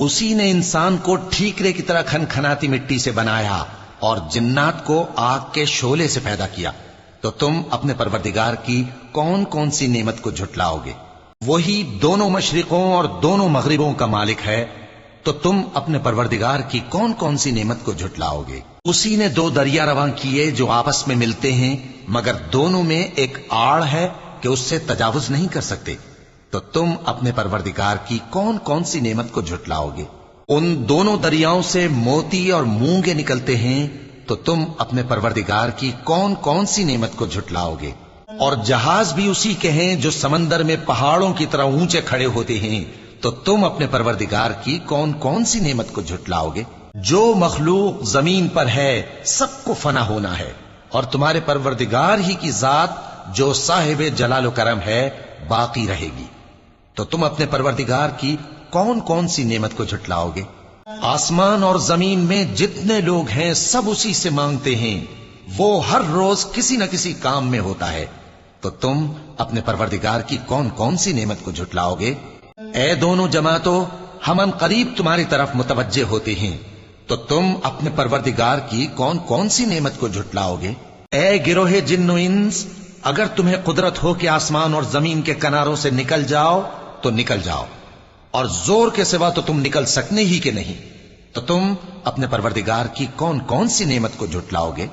اسی نے انسان کو ٹھیکرے کی طرح کھنکھناتی مٹی سے بنایا اور جنات کو آگ کے شعلے سے پیدا کیا، تو تم اپنے پروردگار کی کون کون سی نعمت کو جھٹلاؤ گے؟ وہی دونوں مشرقوں اور دونوں مغربوں کا مالک ہے، تو تم اپنے پروردگار کی کون کون سی نعمت کو جھٹلاؤ گے؟ اسی نے دو دریا رواں کیے جو آپس میں ملتے ہیں، مگر دونوں میں ایک آڑ ہے کہ اس سے تجاوز نہیں کر سکتے، تو تم اپنے پروردگار کی کون کون سی نعمت کو جھٹلاؤ گے؟ ان دونوں دریاؤں سے موتی اور مونگے نکلتے ہیں، تو تم اپنے پروردگار کی کون کون سی نعمت کو جھٹلاؤ گے؟ اور جہاز بھی اسی کے ہیں جو سمندر میں پہاڑوں کی طرح اونچے کھڑے ہوتے ہیں، تو تم اپنے پروردگار کی کون کون سی نعمت کو جھٹلاؤ گے؟ جو مخلوق زمین پر ہے سب کو فنا ہونا ہے، اور تمہارے پروردگار ہی کی ذات جو صاحب جلال و کرم ہے باقی رہے گی، تو تم اپنے پروردگار کی کون کون سی نعمت کو جھٹلاؤ گے؟ آسمان اور زمین میں جتنے لوگ ہیں سب اسی سے مانگتے ہیں، وہ ہر روز کسی نہ کسی کام میں ہوتا ہے، تو تم اپنے پروردگار کی کون کون سی نعمت کو جھٹلاؤ گے؟ اے دونوں جماعتوں، ہم ان قریب تمہاری طرف متوجہ ہوتے ہیں، تو تم اپنے پروردگار کی کون کون سی نعمت کو جھٹلاؤ گے؟ اے گروہ جن و انس، اگر تمہیں قدرت ہو کہ آسمان اور زمین کے کناروں سے نکل جاؤ تو نکل جاؤ، اور زور کے سوا تو تم نکل سکنے ہی کہ نہیں، تو تم اپنے پروردگار کی کون کون سی نعمت کو جھٹلاؤ گے؟